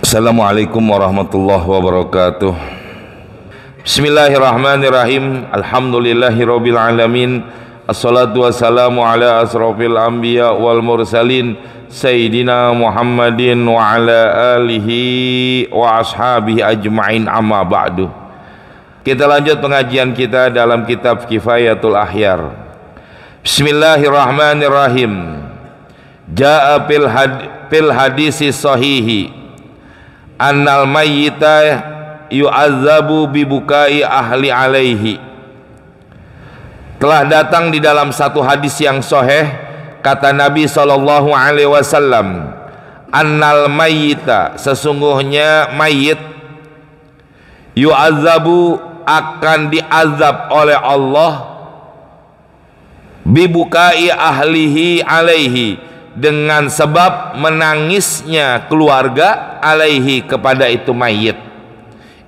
Assalamualaikum warahmatullahi wabarakatuh. Bismillahirrahmanirrahim. Alhamdulillahirabbil alamin. Assalatu wassalamu ala asrofil anbiya wal mursalin Sayyidina Muhammadin wa ala alihi wa ashabihi ajma'in, amma ba'du. Kita lanjut pengajian kita dalam kitab Kifayatul Ahyar. Bismillahirrahmanirrahim. Ja'a fil hadisi sahihi annal mayyita yu'azzabu bibukai ahli alaihi. Telah datang di dalam satu hadis yang sahih, kata Nabi sallallahu alaihi wasallam, annal mayyita, sesungguhnya mayit, yu'azzabu, akan diazab oleh Allah, bibukai ahlihi alaihi, dengan sebab menangisnya keluarga alaihi, kepada itu mayit.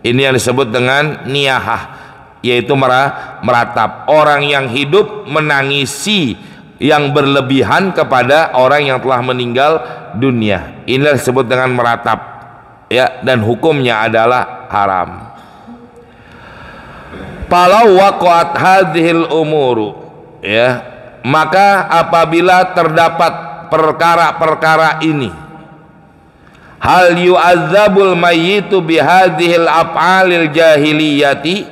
Ini yang disebut dengan niyahah, yaitu meratap. Orang yang hidup menangisi yang berlebihan kepada orang yang telah meninggal dunia. Ini disebut dengan meratap, ya, dan hukumnya adalah haram. Falau waqa'at hadhil umuru, ya, maka apabila terdapat perkara-perkara ini, hal yu'adzabul mayyitu bihadhil af'alil jahiliyati,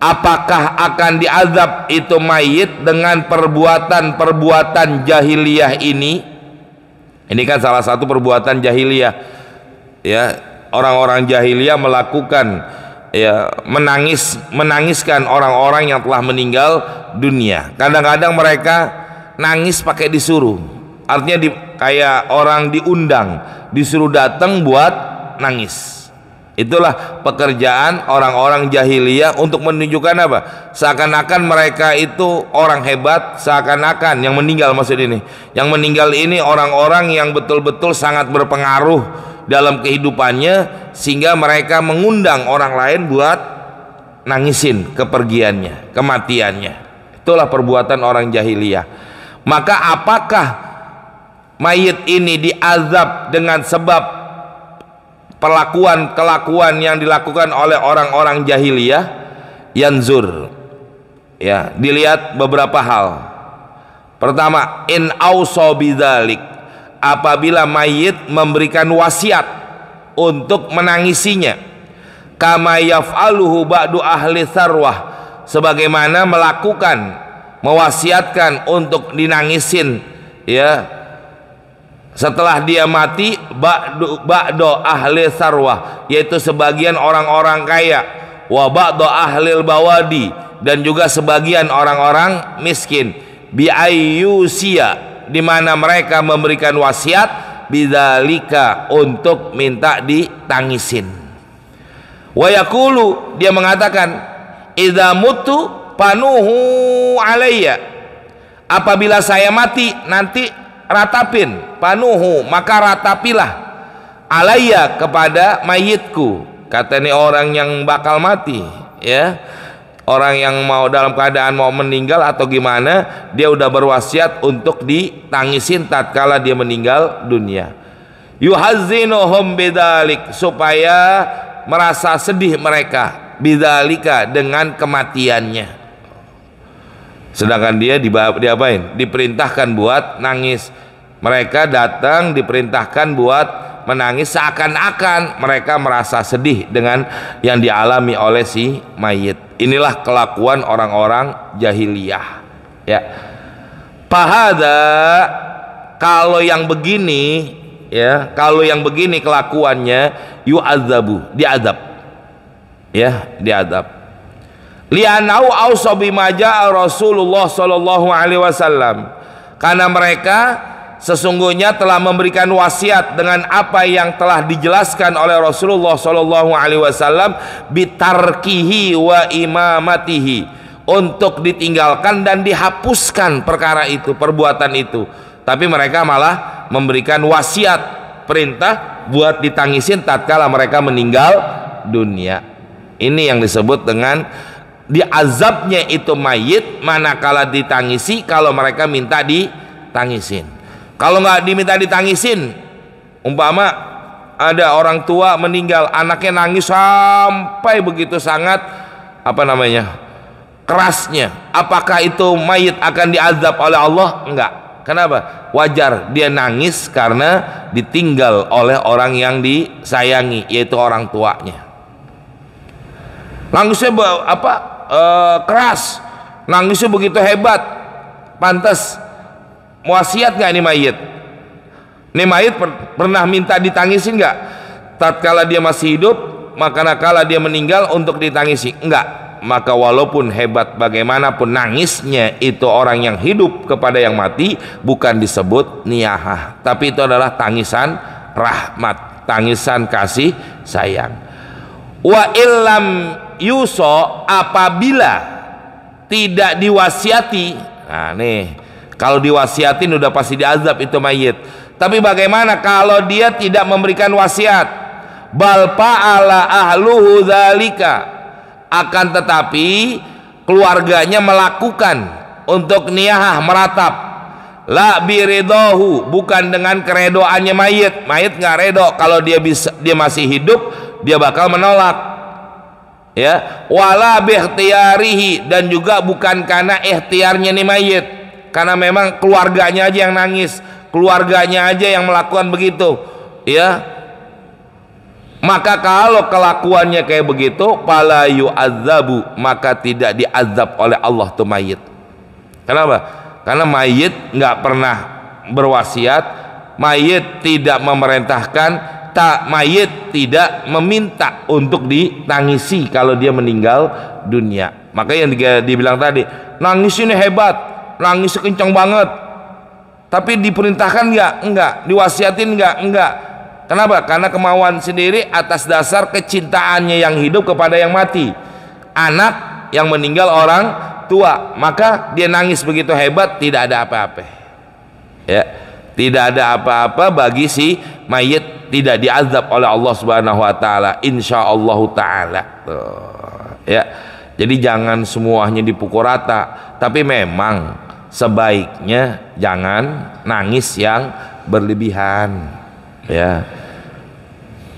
apakah akan diazab itu mayit dengan perbuatan-perbuatan jahiliyah ini? Ini kan salah satu perbuatan jahiliyah, ya, orang-orang jahiliyah melakukan, ya, menangiskan orang-orang yang telah meninggal dunia. Kadang-kadang mereka nangis pakai disuruh. Artinya kayak orang diundang, disuruh datang buat nangis. Itulah pekerjaan orang-orang jahiliyah untuk menunjukkan apa? Seakan-akan mereka itu orang hebat, seakan-akan yang meninggal, maksud ini, yang meninggal ini orang-orang yang betul-betul sangat berpengaruh dalam kehidupannya, sehingga mereka mengundang orang lain buat nangisin kepergiannya, kematiannya. Itulah perbuatan orang jahiliyah. Maka apakah mayit ini diazab dengan sebab kelakuan yang dilakukan oleh orang-orang jahiliyah? Yanzur, ya, dilihat beberapa hal. Pertama, in auso bidzalik, apabila mayit memberikan wasiat untuk menangisinya, kama yaf'aluhu ba'du ahli sarwah, sebagaimana mewasiatkan untuk dinangisin, ya, setelah dia mati, ba'do ahli sarwah, yaitu sebagian orang-orang kaya, wa ba'do ahlil bawadi, dan juga sebagian orang-orang miskin, bi ayyusia, di mana mereka memberikan wasiat bidzalika, untuk minta ditangisin. Wa yaqulu, dia mengatakan, idza mutu panuhu alayya, apabila saya mati nanti ratapin, panuhu, maka ratapilah, alayya, kepada mayitku. Kata ini orang yang bakal mati, ya, orang yang mau dalam keadaan mau meninggal atau gimana, dia udah berwasiat untuk ditangisin tatkala dia meninggal dunia. Yuhazzinuhum bidzalik, supaya merasa sedih mereka, bidzalika, dengan kematiannya. Sedangkan dia diapain? Diperintahkan buat nangis. Mereka datang diperintahkan buat menangis, seakan-akan mereka merasa sedih dengan yang dialami oleh si mayit. Inilah kelakuan orang-orang jahiliyah, ya. Fahada, kalau yang begini, ya, kalau yang begini kelakuannya, yu'adzabu, diazab, ya, diazab. Li'anau ausa bima ja'a Rasulullah sallallahu alaihi wasallam, karena mereka sesungguhnya telah memberikan wasiat dengan apa yang telah dijelaskan oleh Rasulullah sallallahu alaihi wasallam, bitarkihi wa imamatihi, untuk ditinggalkan dan dihapuskan perkara itu, perbuatan itu. Tapi mereka malah memberikan wasiat, perintah buat ditangisin tatkala mereka meninggal dunia. Ini yang disebut dengan diazabnya itu mayit manakala ditangisi, kalau mereka minta ditangisin. Kalau nggak diminta ditangisin, umpama ada orang tua meninggal, anaknya nangis sampai begitu sangat kerasnya, apakah itu mayit akan diazab oleh Allah? Enggak. Kenapa? Wajar dia nangis karena ditinggal oleh orang yang disayangi, yaitu orang tuanya. Nangisnya keras, nangisnya begitu hebat, pantas wasiat nggak ini mayit? Ini mayit pernah minta ditangisin nggak? Tatkala dia masih hidup, maka kala dia meninggal untuk ditangisi? Enggak. Maka walaupun hebat bagaimanapun nangisnya itu orang yang hidup kepada yang mati, bukan disebut niyahah, tapi itu adalah tangisan rahmat, tangisan kasih sayang. Wa illam yuso, apabila tidak diwasiati, nah nih, kalau diwasiatin udah pasti diazab itu mayit. Tapi bagaimana kalau dia tidak memberikan wasiat? Bal fa'ala ahluhu dzalika, akan tetapi keluarganya melakukan untuk niyahah, meratap. La biridahu, bukan dengan keredoannya mayit. Mayit nggak redo kalau dia masih hidup, dia bakal menolak. Ya, wala bikhtiyarihi, dan juga bukan karena ikhtiarnya nih mayit, karena memang keluarganya aja yang nangis, keluarganya aja yang melakukan begitu, ya. Maka kalau kelakuannya kayak begitu, fala yu'adzabu, maka tidak diazab oleh Allah tuh mayit. Kenapa? Karena mayit nggak pernah berwasiat, mayit tidak memerintahkan, mayit tidak meminta untuk ditangisi kalau dia meninggal dunia. Maka yang dibilang tadi, nangis ini hebat, nangis kencang banget, tapi diperintahkan nggak? Enggak. Diwasiatin nggak? Enggak. Kenapa? Karena kemauan sendiri atas dasar kecintaannya yang hidup kepada yang mati. Anak yang meninggal orang tua, maka dia nangis begitu hebat, tidak ada apa-apa. Ya, tidak ada apa-apa bagi si mayit, tidak diazab oleh Allah Subhanahu wa taala, insyaallah taala. Ya. Jadi jangan semuanya dipukul rata, tapi memang sebaiknya jangan nangis yang berlebihan. Ya,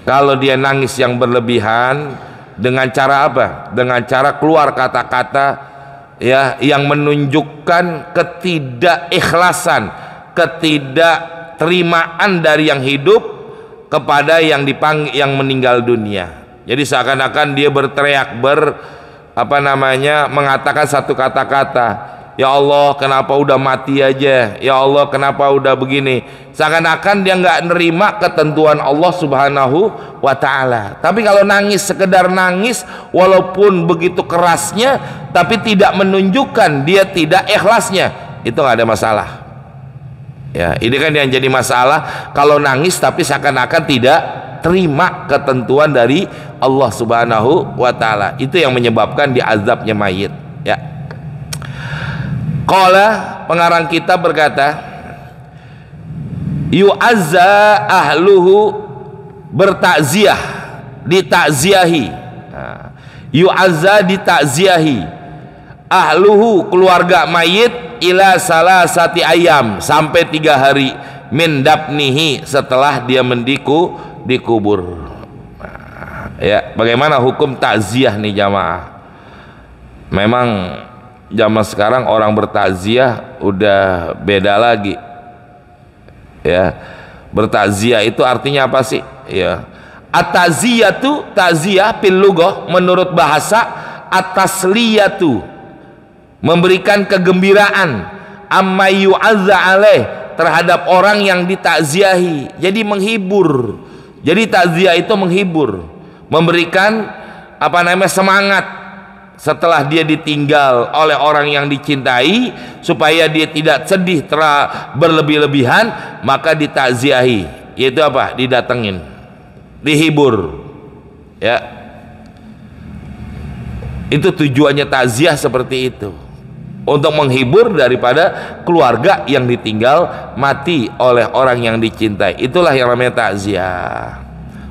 kalau dia nangis yang berlebihan dengan cara apa? Dengan cara keluar kata-kata ya yang menunjukkan ketidakikhlasan, ketidakterimaan dari yang hidup kepada yang meninggal dunia. Jadi seakan-akan dia berteriak, mengatakan satu kata-kata, ya Allah kenapa udah mati aja, ya Allah kenapa udah begini, seakan-akan dia nggak nerima ketentuan Allah Subhanahu wa ta'ala. Tapi kalau nangis, sekedar nangis walaupun begitu kerasnya, tapi tidak menunjukkan dia tidak ikhlasnya, itu nggak ada masalah. Ya, ini kan yang jadi masalah kalau nangis tapi seakan-akan tidak terima ketentuan dari Allah Subhanahu wa ta'ala, itu yang menyebabkan diazabnya mayit. Ya. Qala, pengarang kitab berkata, yu'azza ahluhu, bertakziah, ditakziahi. Nah, yu'azza, ditakziahi, ahluhu, keluarga mayit, ila salasati ayam, sampai 3 hari, min dafnihi, setelah dia dikubur. Nah, ya, bagaimana hukum takziah nih jamaah? Memang zaman sekarang orang bertakziah udah beda lagi. Ya, bertakziah itu artinya apa sih? Ya, at-ta'ziyatu, ta'ziyah fil lughah menurut bahasa, at-tasliyatu, memberikan kegembiraan, amma yu'azza alaih, terhadap orang yang ditakziahi. Jadi menghibur. Jadi takziah itu menghibur, memberikan semangat setelah dia ditinggal oleh orang yang dicintai, supaya dia tidak sedih berlebih-lebihan, maka ditakziahi, yaitu apa? Didatengin, dihibur. Ya, itu tujuannya takziah seperti itu, untuk menghibur daripada keluarga yang ditinggal mati oleh orang yang dicintai. Itulah yang namanya takziah,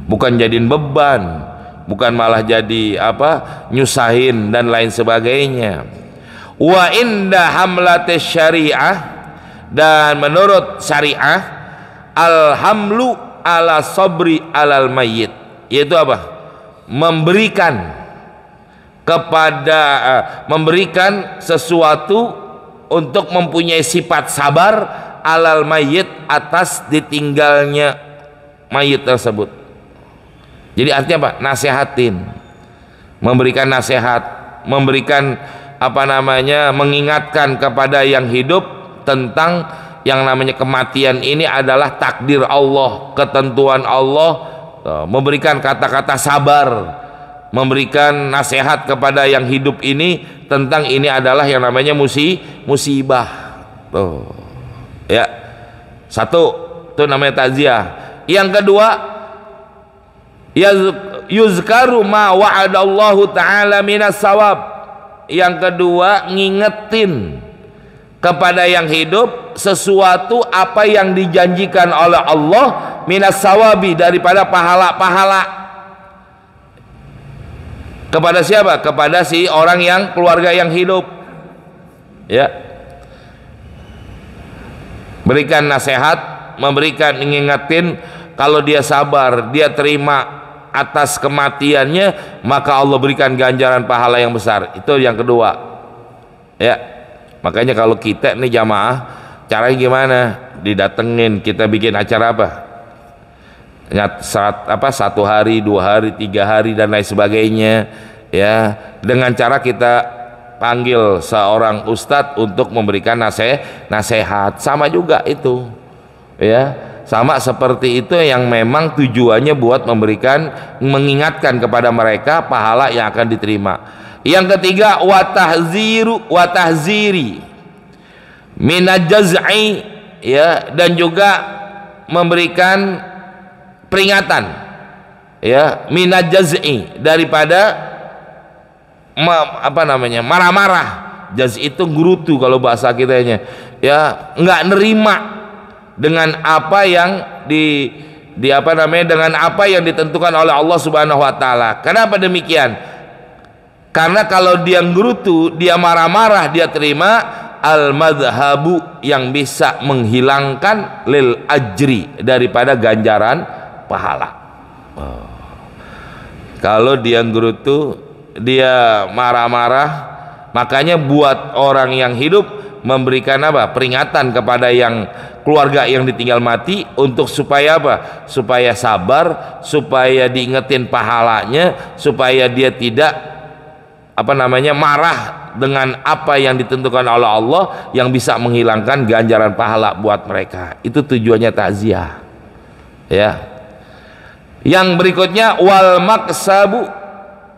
bukan jadiin beban, bukan malah jadi nyusahin dan lain sebagainya. Wa inda hamlatis syariah, dan menurut syariah, alhamlu ala sabri alal mayyit, yaitu apa? Memberikan sesuatu untuk mempunyai sifat sabar alal mayyit, atas ditinggalnya mayit tersebut. Jadi artinya apa? Nasihatin, memberikan nasihat, memberikan mengingatkan kepada yang hidup tentang yang namanya kematian ini adalah takdir Allah, ketentuan Allah. Memberikan kata-kata sabar, memberikan nasihat kepada yang hidup ini tentang ini adalah yang namanya musibah. Tuh. Ya. Satu, itu namanya takziah. Yang kedua, yuzkaru ma wa'adallahu ta'ala minas sawab. Yang kedua, ngingetin kepada yang hidup sesuatu apa yang dijanjikan oleh Allah minas sawabi, daripada pahala-pahala. Kepada siapa? Kepada si orang yang keluarga yang hidup. Ya. Berikan nasihat, memberikan ngingetin, kalau dia sabar, dia terima atas kematiannya, maka Allah berikan ganjaran pahala yang besar. Itu yang kedua. Ya. Makanya kalau kita nih jamaah, caranya gimana? Didatengin, kita bikin acara apa? Satu hari, 2 hari, 3 hari dan lain sebagainya. Ya, dengan cara kita panggil seorang ustadz untuk memberikan nasihat. Sama juga itu. Ya. Sama seperti itu yang memang tujuannya buat mengingatkan kepada mereka pahala yang akan diterima. Yang ketiga, watahziri minajaz'i, ya, dan juga memberikan peringatan, ya, minajaz'i, daripada marah-marah. Jaz itu ngurutu kalau bahasa kitanya, ya, nggak nerima dengan apa yang dengan apa yang ditentukan oleh Allah Subhanahu wa taala. Kenapa demikian? Karena kalau dia nggerutu, dia marah-marah, dia terima al-madhabu, yang bisa menghilangkan lil ajri, daripada ganjaran pahala. Kalau dia nggerutu, dia marah-marah, makanya buat orang yang hidup memberikan peringatan kepada yang keluarga yang ditinggal mati, untuk supaya supaya sabar, supaya diingetin pahalanya, supaya dia tidak marah dengan apa yang ditentukan oleh Allah yang bisa menghilangkan ganjaran pahala buat mereka. Itu tujuannya takziah. Ya. Yang berikutnya wal maksabu,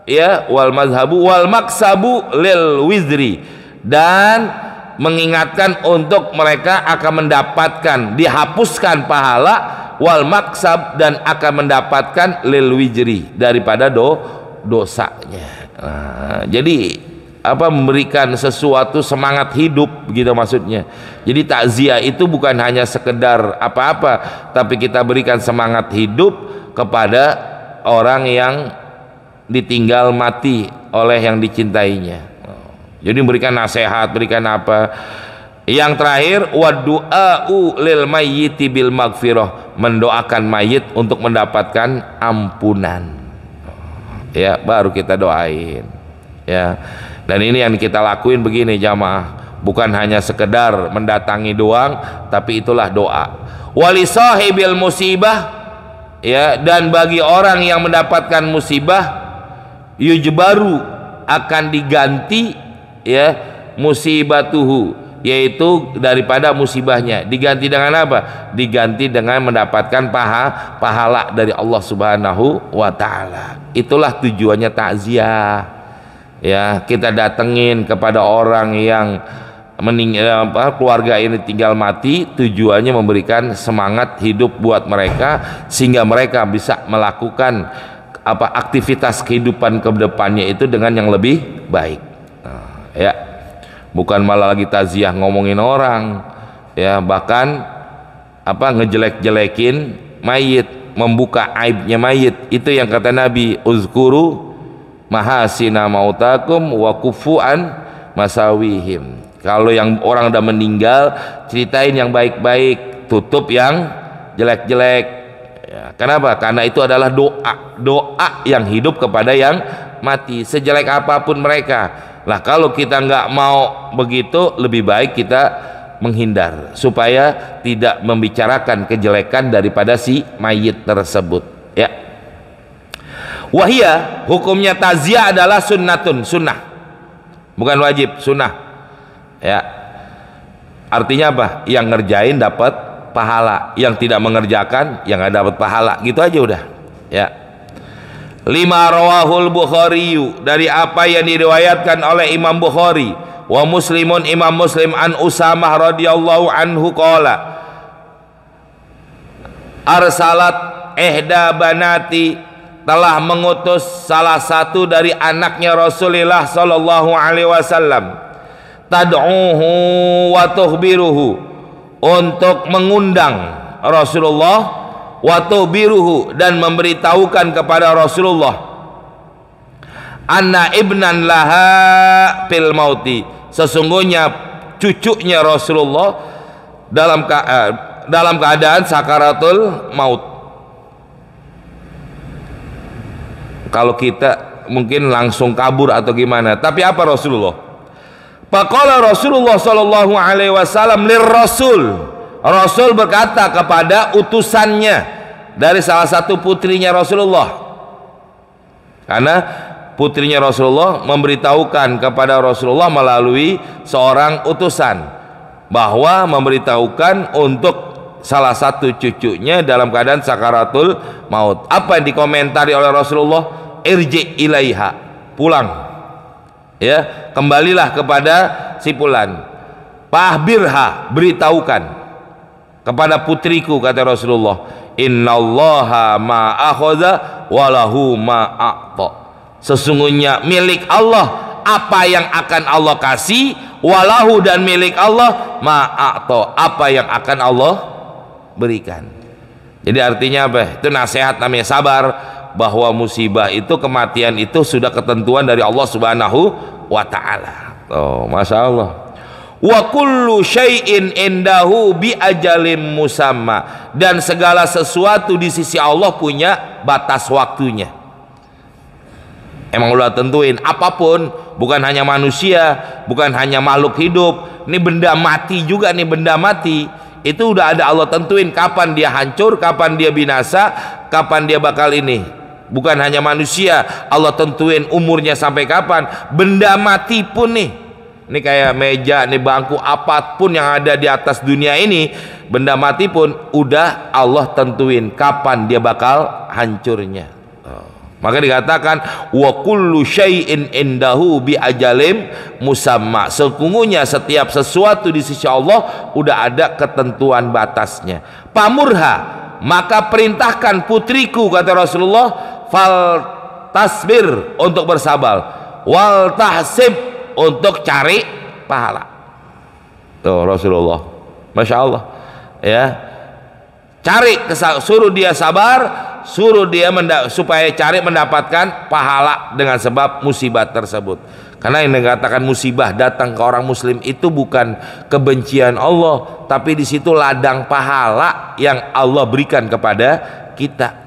ya, wal mazhabu wal maksabu lil wizri, dan mengingatkan untuk mereka akan mendapatkan, dihapuskan pahala, wal maksab, dan akan mendapatkan lil wijri, daripada dosanya. Nah, jadi memberikan sesuatu semangat hidup, gitu maksudnya. Jadi takziah itu bukan hanya sekedar apa-apa, tapi kita berikan semangat hidup kepada orang yang ditinggal mati oleh yang dicintainya. Jadi memberikan nasihat, berikan apa. Yang terakhir, wadu'a'u lil mayyiti bil maghfirah, mendoakan mayit untuk mendapatkan ampunan. Ya, baru kita doain. Ya. Dan ini yang kita lakuin begini jamaah, bukan hanya sekedar mendatangi doang, tapi itulah doa. Wali sahibil musibah, ya, dan bagi orang yang mendapatkan musibah, yujbaru, akan diganti, ya, musibatuhu, yaitu daripada musibahnya, diganti dengan apa? Diganti dengan mendapatkan pahala dari Allah Subhanahu wa taala. Itulah tujuannya takziah. Ya, kita datengin kepada orang yang meninggal, keluarga ini tinggal mati, tujuannya memberikan semangat hidup buat mereka, sehingga mereka bisa melakukan aktivitas kehidupan ke depannya itu dengan yang lebih baik. Ya, bukan malah lagi takziah ngomongin orang, ya, bahkan ngejelek-jelekin mayit, membuka aibnya mayit. Itu yang kata Nabi, uzkuru mahasina mautakum wa kufu'an masawihim. Kalau yang orang udah meninggal, ceritain yang baik-baik, tutup yang jelek-jelek, Ya, kenapa? Karena itu adalah doa yang hidup kepada yang mati, sejelek apapun mereka. Lah kalau kita nggak mau begitu, lebih baik kita menghindar supaya tidak membicarakan kejelekan daripada si mayit tersebut. Ya. Wahia, hukumnya taziah adalah sunnatun, sunnah, bukan wajib, sunnah. Ya. Artinya apa? Yang ngerjain dapat pahala, yang tidak mengerjakan yang nggak dapat pahala, gitu aja udah. Ya. 5 rawahul Bukhari, dari apa yang diriwayatkan oleh Imam Bukhari, wa Muslimun, Imam Muslim, an Usamah radhiyallahu anhu qala arsalat ihda banati, telah mengutus salah satu dari anaknya Rasulullah sallallahu alaihi wasallam, tad'uhu wa tuhbiruhu, untuk mengundang Rasulullah, wa tuhbiruhu, dan memberitahukan kepada Rasulullah, anna ibnan laha fil mauti, sesungguhnya cucunya Rasulullah dalam keadaan sakaratul maut. Kalau kita mungkin langsung kabur atau gimana, tapi apa Rasulullah? Faqala Rasulullah sallallahu alaihi wasallam lirrasul, Rasul berkata kepada utusannya dari salah satu putrinya Rasulullah, karena putrinya Rasulullah memberitahukan kepada Rasulullah melalui seorang utusan bahwa memberitahukan untuk salah satu cucunya dalam keadaan sakaratul maut. Apa yang dikomentari oleh Rasulullah? Irji ilaiha, pulang, ya, kembalilah kepada si fulan. Fahbirha, beritahukan kepada putriku, kata Rasulullah, innallaha ma akhadha walahu ma a'ta, sesungguhnya milik Allah apa yang akan Allah kasih, walahu, dan milik Allah ma a'ta, apa yang akan Allah berikan. Jadi artinya apa? Itu nasihat, namanya sabar, bahwa musibah itu, kematian itu sudah ketentuan dari Allah Subhanahu wa ta'ala. Oh, Masya Allah. Wa kullu syai'in indahu bi ajalim musamma, dan segala sesuatu di sisi Allah punya batas waktunya. Emang udah tentuin, apapun, bukan hanya manusia, bukan hanya makhluk hidup, ini benda mati juga, nih benda mati itu udah ada Allah tentuin kapan dia hancur, kapan dia binasa, kapan dia bakal ini. Bukan hanya manusia, Allah tentuin umurnya sampai kapan. Benda mati pun nih, ini kayak meja, nih bangku, apapun yang ada di atas dunia ini, benda mati pun udah Allah tentuin kapan dia bakal hancurnya. Maka dikatakan wa kullu syai'in indahu bi ajalim musamma, sesungguhnya setiap sesuatu di sisi Allah udah ada ketentuan batasnya. Pamurha, maka perintahkan putriku, kata Rasulullah, fal tasbir, untuk bersabar, wal tahsib, untuk cari pahala. Tuh Rasulullah, Masya Allah, ya, cari, suruh dia sabar, suruh dia supaya cari mendapatkan pahala dengan sebab musibah tersebut. Karena yang dikatakan musibah datang ke orang muslim itu bukan kebencian Allah, tapi di situ ladang pahala yang Allah berikan kepada kita.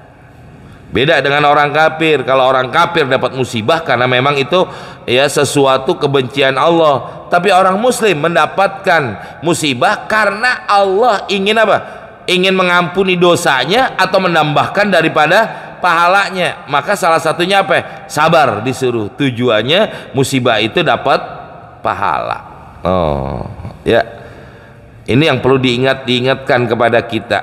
Beda dengan orang kafir. Kalau orang kafir dapat musibah karena memang itu ya sesuatu kebencian Allah, tapi orang muslim mendapatkan musibah karena Allah ingin apa? Ingin mengampuni dosanya atau menambahkan daripada pahalanya. Maka salah satunya apa? Sabar disuruh. Tujuannya musibah itu dapat pahala. Oh, ya. Ini yang perlu diingatkan kepada kita.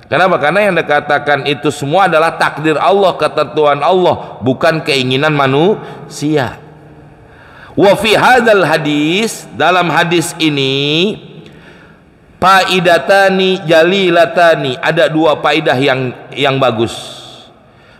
Kenapa? Karena yang dikatakan itu semua adalah takdir Allah, ketentuan Allah, bukan keinginan manusia. Wa fi hadzal hadis, dalam hadis ini, faidatani jalilatani, ada dua faidah yang bagus.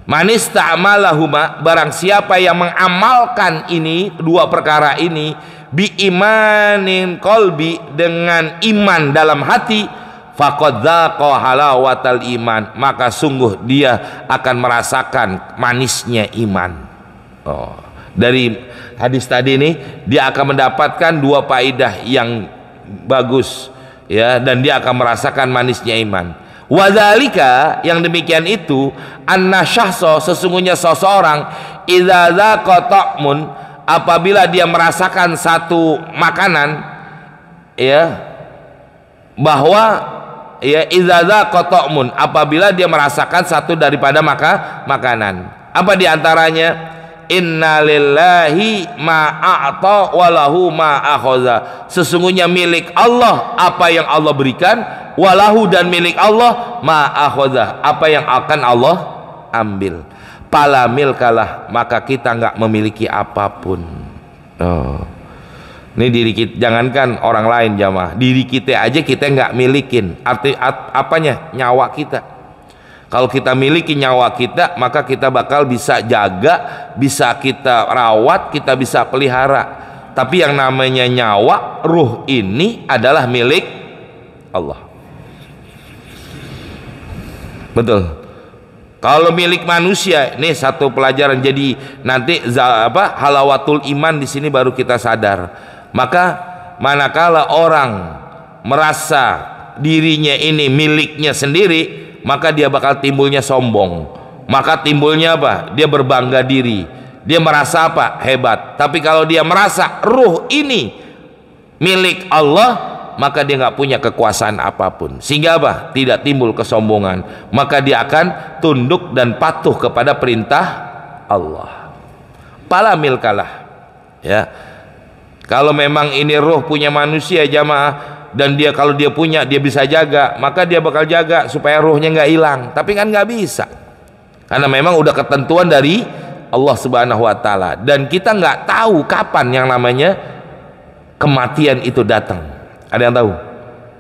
Manis ta'amalahuma, barang siapa yang mengamalkan ini, dua perkara ini, bi imanin qalbi, dengan iman dalam hati, faqad dzaqa halawatal iman, maka sungguh dia akan merasakan manisnya iman. Oh, dari hadis tadi ini dia akan mendapatkan dua faedah yang bagus, ya, dan dia akan merasakan manisnya iman. Wadzalika, yang demikian itu, anna syahso, sesungguhnya seseorang, idza dzaqa ta'mun, apabila dia merasakan satu makanan, ya, bahwa ya idza dzaqa ta'mun, apabila dia merasakan satu daripada makanan. Apa diantaranya? Inna lillahi ma a'ta walahu ma akhadha, sesungguhnya milik Allah apa yang Allah berikan, walahu, dan milik Allah ma akhadha, apa yang akan Allah ambil. Pala milkalah, maka kita nggak memiliki apapun. Ini diri kita, jangankan orang lain jamaah, diri kita aja kita nggak milikin. Apanya? Nyawa kita. Kalau kita miliki nyawa kita, maka kita bakal bisa jaga, bisa kita rawat, kita bisa pelihara. Tapi yang namanya nyawa, ruh ini adalah milik Allah. Betul. Kalau milik manusia, ini satu pelajaran. Jadi nanti halawatul iman di sini baru kita sadar. Maka manakala orang merasa dirinya ini miliknya sendiri, maka dia bakal timbulnya sombong, maka timbulnya apa? Dia berbangga diri, dia merasa apa? Hebat. Tapi kalau dia merasa ruh ini milik Allah, maka dia nggak punya kekuasaan apapun, sehingga apa? Tidak timbul kesombongan, maka dia akan tunduk dan patuh kepada perintah Allah. Pala milkalah, ya. Kalau memang ini ruh punya manusia jamaah, dan dia kalau dia punya, dia bisa jaga, maka dia bakal jaga supaya ruhnya nggak hilang. Tapi kan nggak bisa, karena memang udah ketentuan dari Allah Subhanahu wa Ta'ala, dan kita nggak tahu kapan yang namanya kematian itu datang. Ada yang tahu?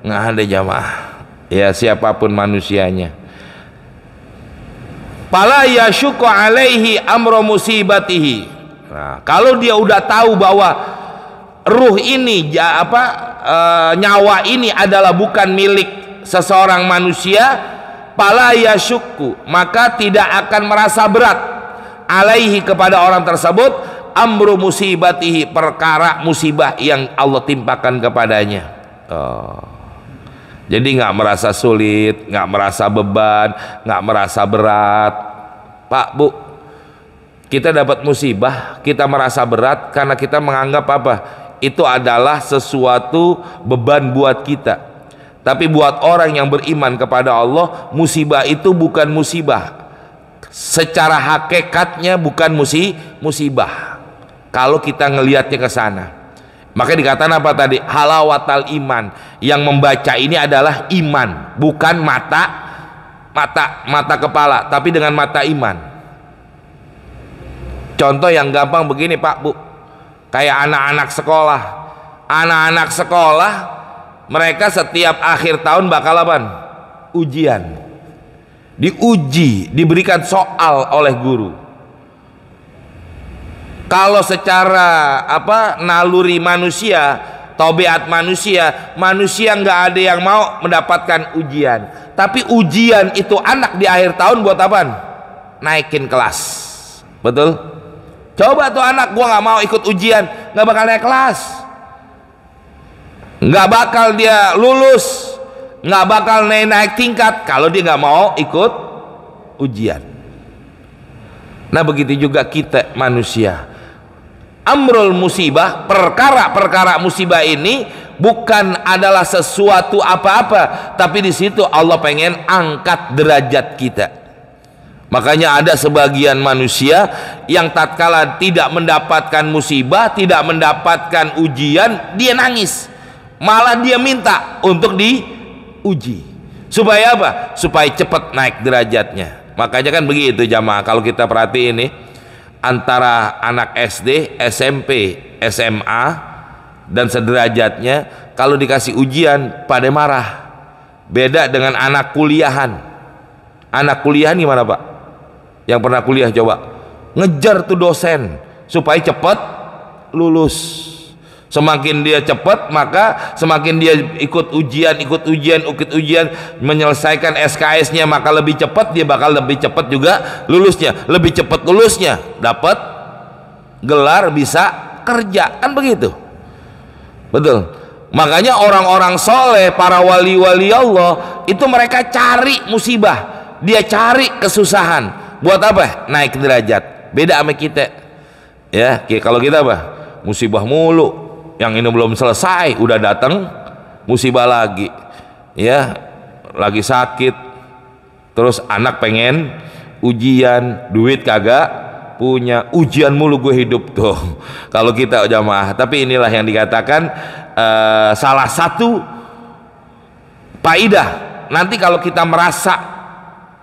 Nggak ada jamaah, ya, siapapun manusianya. Fala yasyuqu alaihi amru musibatihi. Nah, kalau dia udah tahu bahwa ruh ini nyawa ini adalah bukan milik seseorang manusia, pala yasyukku, maka tidak akan merasa berat, alaihi, kepada orang tersebut, amru musibatihi, perkara musibah yang Allah timpakan kepadanya. Jadi nggak merasa sulit, nggak merasa beban, nggak merasa berat. Pak, Bu, kita dapat musibah, kita merasa berat karena kita menganggap apa? Itu adalah sesuatu beban buat kita. Tapi buat orang yang beriman kepada Allah, musibah itu bukan musibah. Secara hakikatnya bukan musibah. Kalau kita ngelihatnya ke sana. Maka dikatakan apa tadi? Halawatal iman. Yang membaca ini adalah iman, bukan mata kepala, tapi dengan mata iman. Contoh yang gampang begini, Pak, Bu. Kayak anak-anak sekolah, mereka setiap akhir tahun bakal apa? Ujian, diuji, diberikan soal oleh guru. Kalau secara naluri manusia, tabiat manusia nggak ada yang mau mendapatkan ujian. Tapi ujian itu anak di akhir tahun buat apa? Naikin kelas. Betul? Coba tuh anak, gua nggak mau ikut ujian, nggak bakal naik kelas, nggak bakal dia lulus, nggak bakal naik tingkat kalau dia nggak mau ikut ujian. Nah begitu juga kita manusia. Amrul musibah, perkara musibah ini bukan adalah sesuatu apa-apa, tapi di situ Allah pengen angkat derajat kita. Makanya ada sebagian manusia yang tatkala tidak mendapatkan musibah, tidak mendapatkan ujian, dia nangis. Malah dia minta untuk diuji. Supaya apa? Supaya cepat naik derajatnya. Makanya kan begitu jamaah, kalau kita perhatiin nih, antara anak SD, SMP, SMA dan sederajatnya, kalau dikasih ujian pada marah. Beda dengan anak kuliahan. Anak kuliahan gimana, Pak? Yang pernah kuliah coba ngejar tuh dosen supaya cepat lulus. Semakin dia cepat, maka semakin dia ikut ujian, menyelesaikan SKS-nya, maka lebih cepat dia bakal lebih cepat juga lulusnya. Lebih cepat lulusnya, dapat gelar, bisa kerja, kan begitu. Betul. Makanya orang-orang soleh, para wali-wali Allah itu mereka cari musibah, dia cari kesusahan. Buat apa? Naik derajat. Beda sama kita. Ya, kalau kita apa? Musibah mulu. Yang ini belum selesai, udah datang musibah lagi. Ya, lagi sakit. Terus anak pengen ujian, duit kagak punya, ujian mulu gue hidup tuh. Kalau kita jamaah. Tapi inilah yang dikatakan salah satu faidah. Nanti kalau kita merasa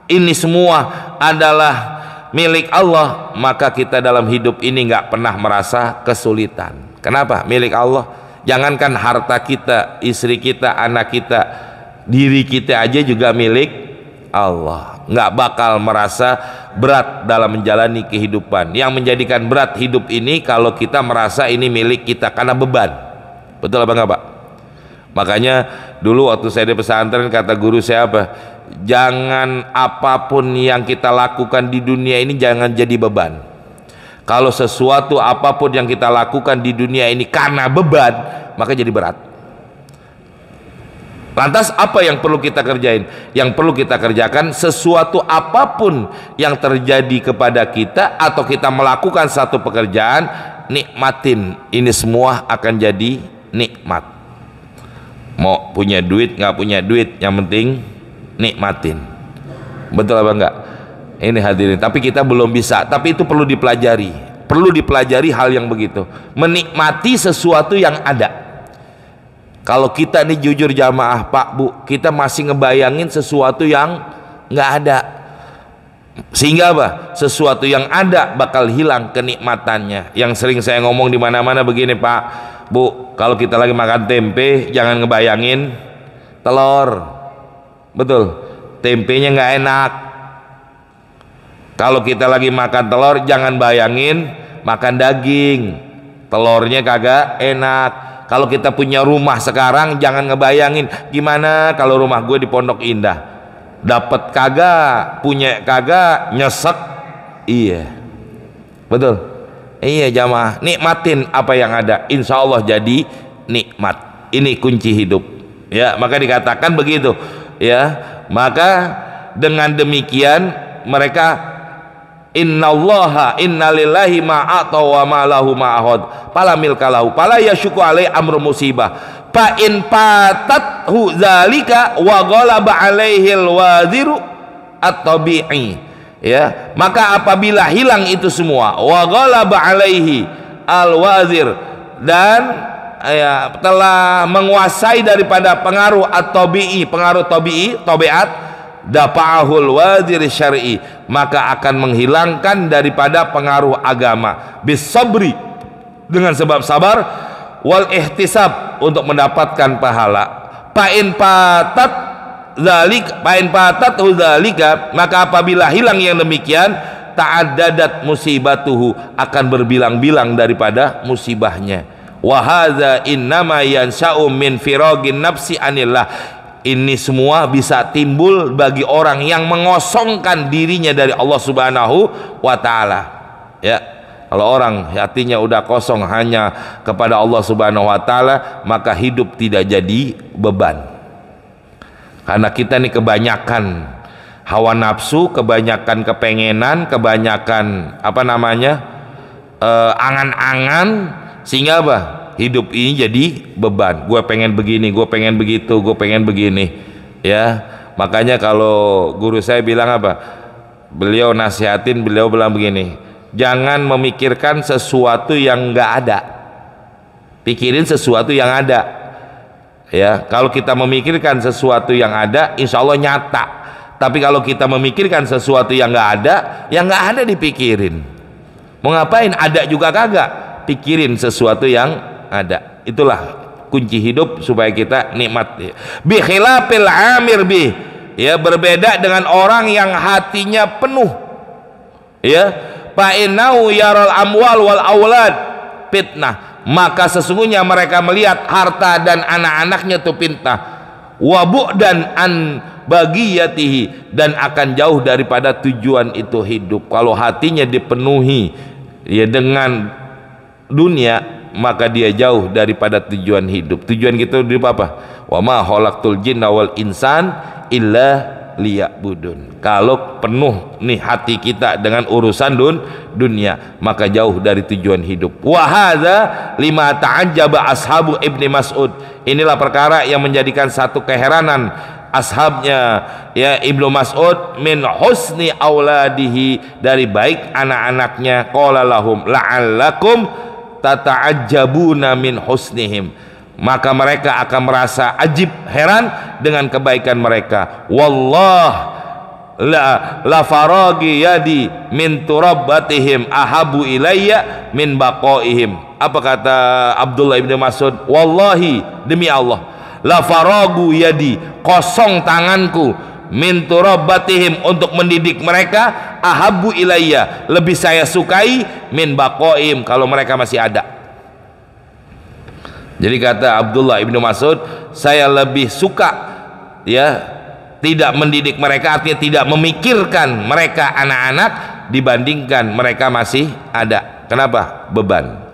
ini semua adalah milik Allah, maka kita dalam hidup ini nggak pernah merasa kesulitan. Kenapa? Milik Allah. Jangankan harta kita, istri kita, anak kita, diri kita aja juga milik Allah. Nggak bakal merasa berat dalam menjalani kehidupan. Yang menjadikan berat hidup ini kalau kita merasa ini milik kita karena beban. Betul apa enggak, Pak? Makanya dulu waktu saya di pesantren kata guru saya apa? Jangan apapun yang kita lakukan di dunia ini jangan jadi beban. Kalau sesuatu apapun yang kita lakukan di dunia ini karena beban, maka jadi berat. Lantas apa yang perlu kita kerjain? Yang perlu kita kerjakan sesuatu apapun yang terjadi kepada kita atau kita melakukan satu pekerjaan, nikmatin. Ini semua akan jadi nikmat. Mau punya duit nggak punya duit, yang penting nikmatin. Betul apa enggak? Ini hadirin. Tapi kita belum bisa. Tapi itu perlu dipelajari. Perlu dipelajari hal yang begitu. Menikmati sesuatu yang ada. Kalau kita nih jujur jamaah Pak Bu, kita masih ngebayangin sesuatu yang nggak ada. Sehingga apa? Sesuatu yang ada bakal hilang kenikmatannya. Yang sering saya ngomong di mana-mana begini Pak Bu, kalau kita lagi makan tempe jangan ngebayangin telur. Betul, tempenya nggak enak. Kalau kita lagi makan telur jangan bayangin makan daging, telurnya kagak enak. Kalau kita punya rumah sekarang jangan ngebayangin gimana kalau rumah gue di Pondok Indah, dapat kagak, punya kagak, nyesek. Iya, betul. Iya jamaah, nikmatin apa yang ada, insya Allah jadi nikmat. Ini kunci hidup. Ya, maka dikatakan begitu. Ya, maka dengan demikian mereka innallaha innalillahi ma'ata wa ma'lahu ma'ahad fala milkalahu fala yashku alai amru musibah fa in patathu zalika wa ghalaba alaihi alwaziru at-tabi'i. Ya, maka apabila hilang itu semua, wa ghalaba alaihi al-wazir, dan ya, telah menguasai daripada pengaruh at-tabi'i, pengaruh tabi'i, tabiat, dafa'ahul wazir syar'i, maka akan menghilangkan daripada pengaruh agama bisabri, dengan sebab sabar, wal ihtisab, untuk mendapatkan pahala. Fa'in patat zalik, fa'in patat zalika, maka apabila hilang yang demikian, ta'addadat musibatuhu, akan berbilang-bilang daripada musibahnya. Wa hadza innama yansha'u min firagin nafsi anillah. Ini semua bisa timbul bagi orang yang mengosongkan dirinya dari Allah Subhanahu wa taala. Ya, kalau orang hatinya udah kosong hanya kepada Allah Subhanahu wa taala, maka hidup tidak jadi beban. Karena kita nih kebanyakan hawa nafsu, kebanyakan kepengenan, kebanyakan apa namanya angan-angan, sehingga apa? Hidup ini jadi beban. Gue pengen begini, gue pengen begitu, gue pengen begini. Ya, makanya kalau guru saya bilang apa? Beliau nasihatin, beliau bilang begini, jangan memikirkan sesuatu yang nggak ada, pikirin sesuatu yang ada. Ya, kalau kita memikirkan sesuatu yang ada, insya Allah nyata. Tapi kalau kita memikirkan sesuatu yang nggak ada, yang nggak ada dipikirin. Mau ngapain? Ada juga kagak. Pikirin sesuatu yang ada. Itulah kunci hidup supaya kita nikmat. Bi khilafil amir bi, ya, berbeda dengan orang yang hatinya penuh. Ya, fa innahu yaral amwal wal aulad fitnah. Maka sesungguhnya mereka melihat harta dan anak-anaknya itu fitnah. Wa bu'dan an bagiyatihi, dan akan jauh daripada tujuan itu hidup. Kalau hatinya dipenuhi ya dengan dunia, maka dia jauh daripada tujuan hidup. Tujuan kita hidup apa? Wa ma khalaqtul jinna wal insan illa liya'budun. Kalau penuh nih hati kita dengan urusan dunia, maka jauh dari tujuan hidup. Wa hadza lima ta'ajjaba ashabu Ibni Mas'ud. Inilah perkara yang menjadikan satu keheranan ashabnya ya Ibnu Mas'ud min husni auladihi, dari baik anak-anaknya. Qala lahum la'allakum tata'ajjabuna min husnihim, maka mereka akan merasa ajib, heran dengan kebaikan mereka. Wallah la faragi yadi min turabbatihim ahabu ilayya min baqaihim. Apa kata Abdullah ibn Mas'ud? Wallahi, demi Allah, la faragu yadi, kosong tanganku, min turabbatihim, untuk mendidik mereka, ahabu ilayya, lebih saya sukai, min baqaihim, kalau mereka masih ada. Jadi kata Abdullah ibnu Mas'ud, saya lebih suka ya tidak mendidik mereka, artinya tidak memikirkan mereka anak-anak, dibandingkan mereka masih ada. Kenapa? Beban.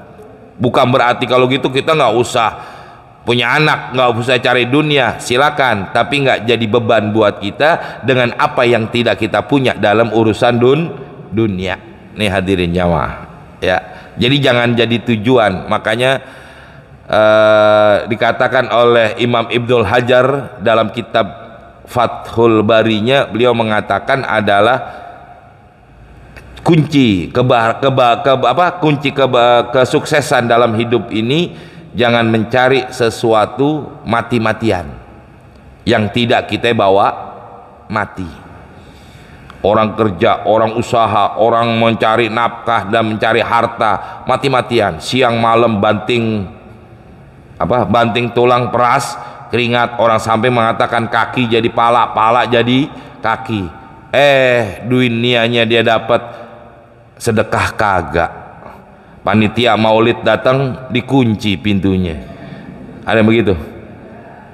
Bukan berarti kalau gitu kita nggak usah punya anak, nggak usah cari dunia, silakan, tapi nggak jadi beban buat kita dengan apa yang tidak kita punya dalam urusan dunia. Nih hadirin jamaah ya, jadi jangan jadi tujuan. Makanya dikatakan oleh Imam Ibnul Hajar dalam kitab Fathul Barinya, beliau mengatakan adalah kunci kesuksesan dalam hidup ini, jangan mencari sesuatu mati-matian yang tidak kita bawa mati. Orang kerja, orang usaha, orang mencari nafkah dan mencari harta, mati-matian, siang malam banting tulang peras keringat. Orang sampai mengatakan kaki jadi pala, pala jadi kaki. Dunianya dia dapat, sedekah kagak. Panitia maulid datang dikunci pintunya. Ada yang begitu?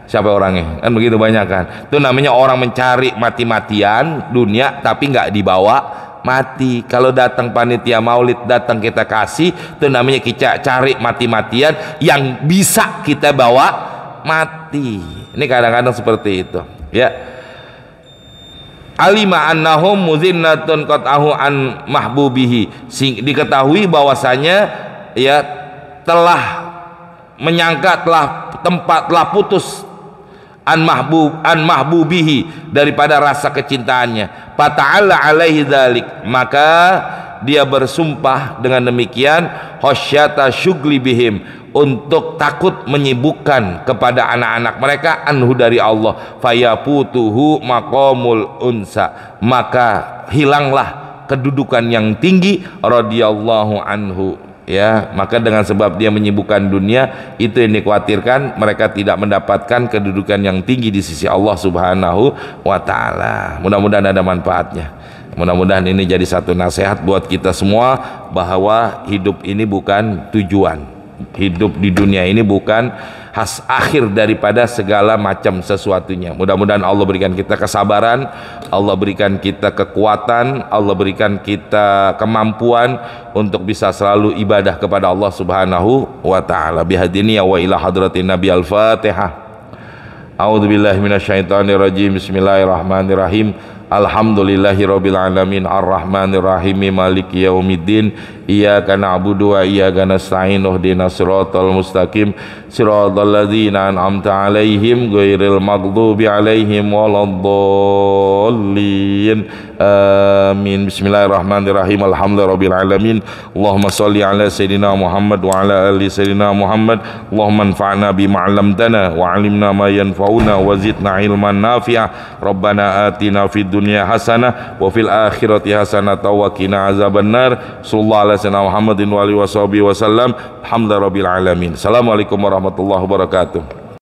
Siapa orangnya? Kan begitu banyak kan. Itu namanya orang mencari mati-matian dunia, tapi nggak dibawa mati. Kalau datang panitia maulid, datang kita kasih, itu namanya kita cari mati-matian yang bisa kita bawa mati. Ini kadang-kadang seperti itu ya. Alima annahum muzinnatun qat'ahu an mahbubihi, diketahui bahwasanya ya telah menyangka, telah putus an mahbubihi, daripada rasa kecintaannya. Fata'alla alaihi dzalik, maka dia bersumpah dengan demikian, khasyata syugli bihim, untuk takut menyibukkan kepada anak-anak mereka, anhu dari Allah, fayaputuhu maqamul unsa, maka hilanglah kedudukan yang tinggi radhiyallahu anhu ya. Maka dengan sebab dia menyibukkan dunia, itu yang dikhawatirkan mereka tidak mendapatkan kedudukan yang tinggi di sisi Allah subhanahu wa ta'ala. Mudah-mudahan ada manfaatnya. Mudah-mudahan ini jadi satu nasihat buat kita semua, bahwa hidup ini bukan tujuan. Hidup di dunia ini bukan akhir daripada segala macam sesuatunya. Mudah-mudahan Allah berikan kita kesabaran, Allah berikan kita kekuatan, Allah berikan kita kemampuan untuk bisa selalu ibadah kepada Allah subhanahu wa ta'ala. Bihadini wa ila hadratin Nabi al-Fatihah. A'udzubillahi minasyaitonirrajim. Bismillahirrahmanirrahim. Alhamdulillahirabbil alamin, arrahmanir rahim, maliki yaumiddin, iyyaka na'budu wa iyyaka nasta'in, ihdinas siratal mustaqim, siratal ladzina an'amta 'alaihim ghairil maghdubi 'alaihim waladdallin. Amin. Bismillahirrahmanirrahim. Alhamdulillahirabbil alamin. Allahumma shalli ala sayidina Muhammad wa ala ali sayidina Muhammad. Allahumma anfa'na bima 'allamtana wa 'allimna ma yanfa'una wa zidna ilman nafi'a. Rabbana atina fid dunya hasanah wa fil akhirati hasanah wa qina azabannar. Sallallahu alaihi wasallam Muhammadin wa alihi wasallam. Alhamdulillahirabbil alamin. Assalamualaikum warahmatullahi wabarakatuh.